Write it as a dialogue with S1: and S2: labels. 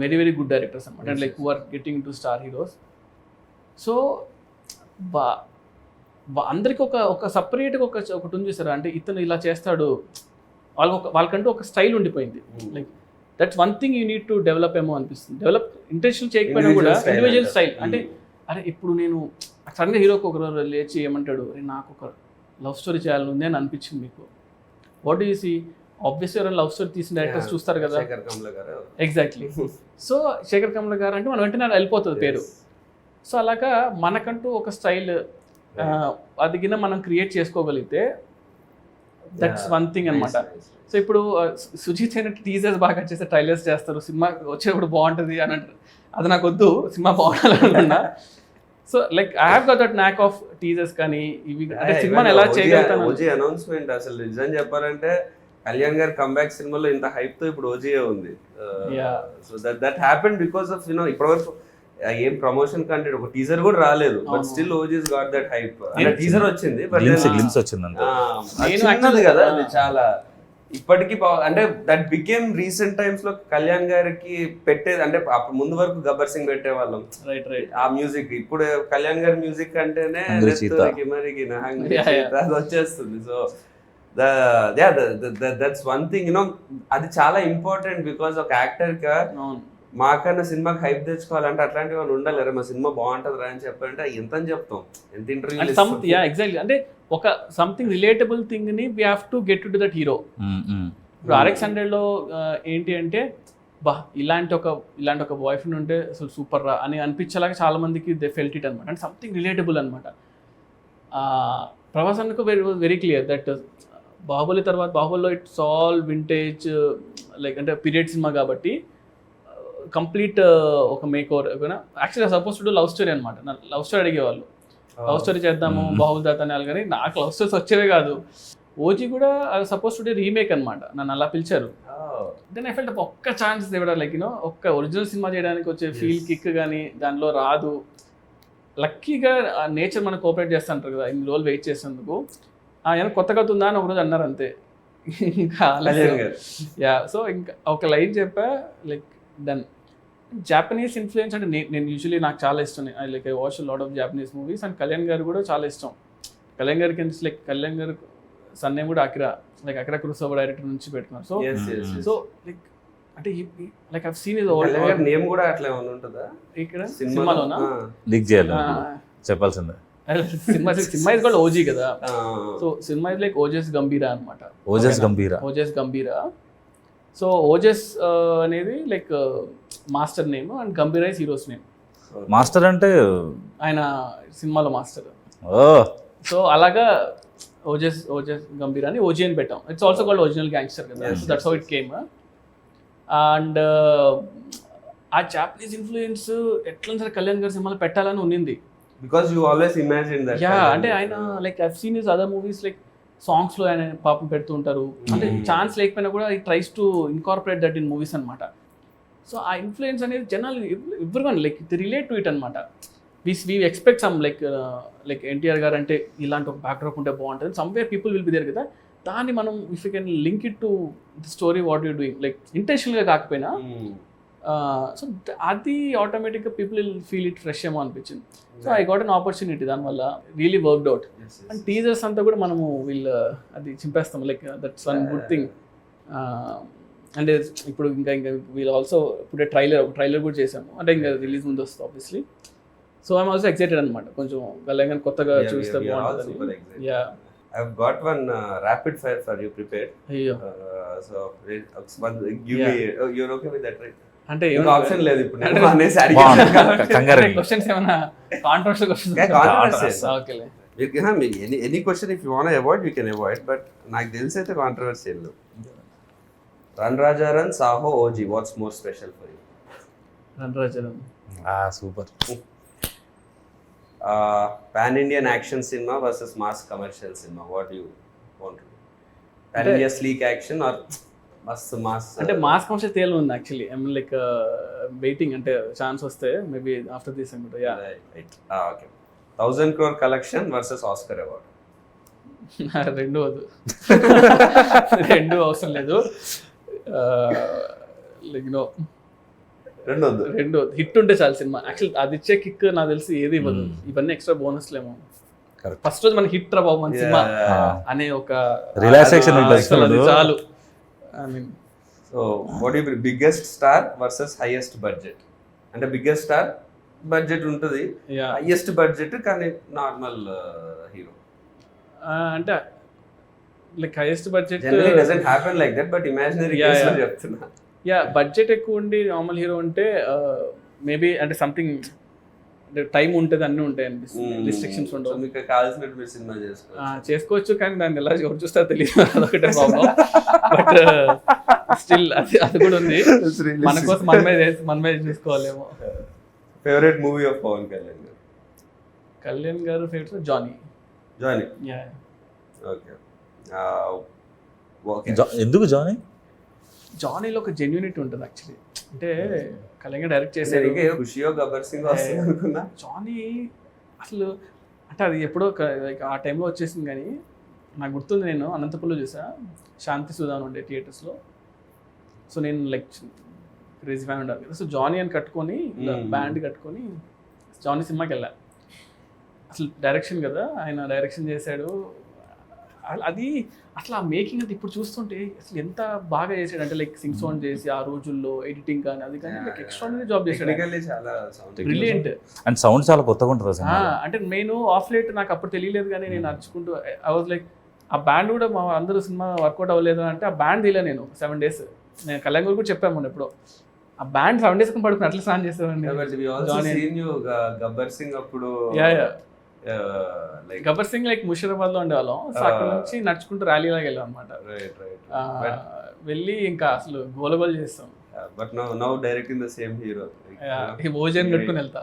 S1: Very very good directors అనమాట, and like who are getting to star heroes. So అందరికి ఒక సపరేట్గా ఒకటి ఉంది చూసారా, అంటే ఇతను ఇలా చేస్తాడు, వాళ్ళకంటూ ఒక స్టైల్ ఉండిపోయింది. Like that's one thing you need to develop ఏమో అనిపిస్తుంది. డెవలప్ ఇంటెన్షన్ చేయకపోయినా కూడా ఇండివిజువల్ స్టైల్. అంటే అరే ఇప్పుడు నేను సడన్గా హీరోకి ఒకరు లేచి ఏమంటాడు, నాకు ఒక లవ్ స్టోరీ చేయాలని ఉంది అని అనిపించింది మీకు, what do you see? Obviously ఎవరైనా లవ్ స్టోరీ తీసిన డైరెక్టర్స్ చూస్తారు కదా. ఎగ్జాక్ట్లీ. సో శేఖర్ కమల గారు అంటే మనం వెంటనే వెళ్ళిపోతుంది పేరు. సో అలాగా మనకంటూ ఒక స్టైల్ అది కింద మనం క్రియేట్ చేసుకోగలిగితే దట్స్ వన్ థింగ్ అనమాట. సో ఇప్పుడు సుజీత్ అయినట్టు టీజర్స్ బాగా చేస్తే ట్రైలర్స్ చేస్తారు, సినిమా వచ్చేటప్పుడు బాగుంటుంది అని అంటారు. అది నాకు వద్దు, సినిమా బాగుండాలనుకున్నా. So like I have got that knack of teasers కానీ ఇవి, అంటే సినిమాని ఎలా చేయగలుగుతాను.
S2: ఓజీ అనౌన్స్మెంట్ అసలు నిజం చెప్పాలంటే కళ్యాణ్ గారి కంబ్యాక్ సినిమాలో ఇంత హైప్ తో ఇప్పుడు ఓజీఏ ఉంది. So that happened because of ఇప్పటివరకు ఏం ప్రమోషన్ కంటెంట్ ఒక టీజర్ కూడా రాలేదు, but still OGs got that hype. అంటే టీజర్ వచ్చింది, బట్
S3: గ్లిమ్స్ వచ్చింది
S2: కదా, అది చాలా ఇప్పటికీ అంటే దట్ బికేమ్ రీసెంట్ టైమ్స్ లో కళ్యాణ్ గారికి పెట్టేది. అంటే ముందు వరకు గబ్బర్ సింగ్ పెట్టే వాళ్ళం ఆ మ్యూజిక్, ఇప్పుడు కళ్యాణ్ గారి మ్యూజిక్ అంటేనే అది వచ్చేస్తుంది. సో దట్స్ వన్ థింగ్ అది చాలా ఇంపార్టెంట్. బికాస్ ఒక యాక్టర్ గా మాకన్నా సినిమాకి హైప్ తెచ్చుకోవాలంటే అట్లాంటి వాళ్ళు ఉండాలి. మా సినిమా బాగుంటుంది రా అని చెప్పాలంటే ఎంత అని చెప్తాం, ఎంత ఇంటర్వ్యూ.
S1: ఎగ్జాక్ట్లీ, అంటే ఒక సంథింగ్ రిలేటబుల్ థింగ్ ని we have to get to that hero. ఇప్పుడు RX100లో ఏంటి అంటే ఇలాంటి ఒక బాయ్ ఫ్రెండ్ ఉంటే అసలు సూపర్ రా అని అనిపించేలాగా చాలా మందికి దే ఫెల్ట్ ఇట్ అనమాట. అంటే సంథింగ్ రిలేటబుల్ అనమాట. ప్రభాస్ అన్నకు వెరీ క్లియర్ దట్ బాహుబలి తర్వాత, బాహుబలిలో ఇట్స్ ఆల్ వింటేజ్ లైక్ అంటే పీరియడ్ సినిమా కాబట్టి కంప్లీట్ ఒక మేక్ ఓవర్. యాక్చువల్గా సపోజ్ టు లవ్ స్టోరీ అనమాట. లవ్ స్టోరీ అడిగేవాళ్ళు, లవ్ స్టోరీ చేద్దాము బాహుబలి దాత అని, కానీ నాకు లవ్ స్టోరీస్ వచ్చేవే కాదు. ఓజీ కూడా సపోజ్ టు రీమేక్ అనమాట, నన్ను అలా పిలిచారు. దెన్ ఐ ఫెల్ట్ ఒక్క ఛాన్స్ ఇవ్వడం, లైక్ ఒక్క ఒరిజినల్ సినిమా చేయడానికి వచ్చే ఫీల్ కిక్ కానీ దానిలో రాదు. లక్కీగా నేచర్ మనకు కోఆపరేట్ చేస్తూ ఉంటారు కదా, ఇన్ని రోజులు వెయిట్ చేసేందుకు. ఏమైనా కొత్త కథ ఉందా అని ఒకరోజు అన్నారు అంతే. ఇంకా సో ఇంకా ఒక లైన్ చెప్పా, లైక్ డన్. జాపనీస్ ఇన్ఫ్లుయెన్స్ అంటే నేను యూజువలీ నాకు చాలా ఇష్టం. Like I watch lot of Japanese movies, and Kalyan గారు కూడా చాలా ఇష్టం. కళ్యాణ్ గారికి లైక్ కళ్యాణ్ గారు సన్ నేమ్ కూడా అకిరా కురోసావా డైరెక్టర్ నుంచి పెట్టుకున్నారు. సో లైక్ అంటే like I seen is
S2: old name కూడా అట్లా ఉంటుందా ఇక్కడ
S1: సినిమాలోనా?
S3: లీక్ చేయాలి చెప్పాల్సిందే.
S1: సినిమా ఇస్ కాల్డ్ ఓజీ కదా. So cinema is like Ojas గంభీరా అనమాట. ఓజస్ గంభీరా. సో ఓజస్ అనేది like master name, and గంభీరా is heroes name.
S3: Master అంటే
S1: ఆయన సినిమాలో మాస్టర్. సో అలాగా ఓజస్ గంభీరా అని ఓజీ అని పెట్టాం. It's also called original gangster కదా. So that's how it came. And ఆ జాపనీస్ ఇన్ఫ్లుయెన్స్ ఎట్లా సరే కళ్యాణ్ గారి సినిమాలో పెట్టాలని ఉన్నింది.
S2: Because you always imagine that.
S1: Yeah, అంటే ఆయన like I've seen his other movies, like songs లో ఆయన పాపం పెడుతూ ఉంటారు. అంటే ఛాన్స్ లేకపోయినా కూడా ఈ tries to incorporate that in movies అనమాట. సో ఆ ఇన్ఫ్లుయెన్స్ అనేది జనాలు everyone like the relate to it అనమాట. We expect some like NTR garu అంటే ఇలాంటి ఒక బ్యాక్డ్రాప్ ఉంటే బాగుంటుంది, somewhere people will be there కదా. దాన్ని మనం if you can link it to the story what you doing, like ఇంటెన్షనల్గా కాకపోయినా, సో అది ఆటోమేటిక్గా people will feel it fresh ఏమో అనిపించింది. So I got an opportunity, దానివల్ల really worked out. And teasers అంతా కూడా మనము అది చింపేస్తాం, like that's one good thing. అంటే ఇప్పుడు ఇంకా వీళ్ళు ఆల్సో ఇప్పుడే ట్రైలర్ కూడా చేసాము, అంటే ఇంకా రిలీజ్ ముందు వస్తుంది obviously. So I'm also excited అనమాట, కొంచెం కళ్యాణ్ కొత్తగా చూస్తే బాగుంటుంది. Yeah,
S2: I've got one rapid fire for you prepared. So give me, you're okay with that, right?
S1: అంటే
S2: ఆప్షన్ లేదు ఇప్పుడు నేను అనేసి అడిగాను.
S1: క్వశ్చన్స్ ఏమైనా కాంట్రవర్షియల్ క్వశ్చన్స్? ఓకేలే,
S2: any question if you want avoid you can avoid, but నాకు తెలిసి అయితే controversial. Run Raja run, Saaho, OG, what's more special for you?
S1: Run Raja run.
S3: Super.
S2: Pan Indian action cinema versus mass commercial cinema, what you want? Pan India sleek action or మస్త్ mass?
S1: అంటే mass commercial తేలు ఉంది actually. I mean like waiting, అంటే chance వస్తే maybe after this అనుకుంటా. Yeah,
S2: right. Okay. 1000 crore collection versus Oscar award?
S1: రెండు వద్దు, రెండు అవసరం లేదు. లైక్ రెండు హిట్ ఉంటే చాలు సినిమా. యాక్చువల్ అది ఇచ్చే కిక్ నాకు తెలిసి ఏది ఇవ్వదు. ఇవన్నీ ఎక్స్ట్రా బోనస్లేమో.
S3: Correct.
S1: ఫస్ట్ రోజు మనకి హిట్ రా బాబు మన సినిమా అనే ఒక
S3: రిలాక్సేషన్ ఉంటుంది
S1: అసలు అది చాలు. I mean
S2: so what you biggest star versus highest budget? అంటే బిగ్గెస్ట్ స్టార్ బడ్జెట్ ఉంటుంది, హైయెస్ట్ బడ్జెట్ కానీ నార్మల్ హీరో.
S1: అంటే like highest budget
S2: generally doesn't happen like that, but imaginary case లో చెప్తున్నా.
S1: బడ్జెట్ ఎక్కువ ఉండి నార్మల్ హీరో అంటే maybe అంటే సంథింగ్ టైం ఉంటుంది, అన్నీ ఉంటాయి అనిపిస్తుంది, రిస్ట్రిక్షన్స్ ఉండవు.
S2: మీకు కావాల్సినట్టు మీరు సినిమా
S1: చేసుకోవచ్చు కానీ దాన్ని ఎలా ఎవరు చూస్తారో తెలియదు, అదొకటే ప్రాబ్లం. బట్ స్టిల్ అది కూడా ఉంది, మన కోసం మనమే చూసుకోవాలేమో.
S2: Favourite movie of Pawan Kalyan garu?
S1: Kalyan garu favourite Johnny.
S2: Okay,
S3: ఎందుకు జానీ?
S1: జానీలో ఒక జెన్యూనిటీ ఉంటుంది యాక్చువల్లీ. అంటే కళ్యాణ్ గారు డైరెక్ట్ చేశారు.
S2: ఖుషియో గబ్బర్ సింగ్ వస్తుంది అనుకున్నా.
S1: జానీ అసలు అంటే అది ఎప్పుడో ఆ టైంలో వచ్చేసింది, కానీ నాకు గుర్తుంది, నేను అనంతపురంలో చూసా, శాంతి సుధాన్ ఉండే థియేటర్స్లో. సో నేను లైక్ క్రేజీ ఫ్యాన్ ఉండాలి కదా, సో జానీ అని కట్టుకొని బ్యాండ్ కట్టుకొని జానీ సినిమాకి వెళ్ళా. అసలు డైరెక్షన్ కదా, ఆయన డైరెక్షన్ చేశాడు. అది అసలు ఆ మేకింగ్ అంటే ఇప్పుడు చూస్తుంటే అసలు ఎంత బాగా చేశాడు అంటే లైక్ సింగ్ సౌండ్ చేసి ఆ రోజుల్లో ఎడిటింగ్ కానీ అది కానీ లైక్ ఎక్స్ట్రాడినరీ జాబ్ చేశాడు, బ్రిలియంట్.
S3: అండ్ సౌండ్ చాలా కొత్తగా ఉంటుంది అసలు.
S1: అంటే నేను ఆఫ్ లైట్ నాకు అప్పుడు తెలియలేదు, కానీ నేను నడుచుకుంటూ ఐ వాజ్ లైక్ ఆ బ్యాండ్ కూడా మా అందరూ సినిమా వర్కౌట్ అవ్వలేదు అంటే ఆ బ్యాండ్ తీయలే నేను 7 days. నేను కళ్యాణ్ గారు కూడా చెప్పాను మొన్న ఎప్పుడో, ఆ బ్యాండ్ 7 days పడుకుని అట్లా స్నాన్ చేసేవాడిని.
S2: గబ్బర్ సింగ్ అప్పుడు
S1: గబ్బర్ సింగ్ లైక్ ముషీరాబాద్ లో ఉండేవాళ్ళం. సో అక్కడ నుంచి నడుచుకుంటూ ర్యాలీ లాగా వెళ్ళాం అనమాట. వెళ్ళి ఇంకా అసలు గోలగోలు చేస్తాం.
S2: But now directing the same hero,
S1: భోజనం కట్టుకుని వెళ్తా.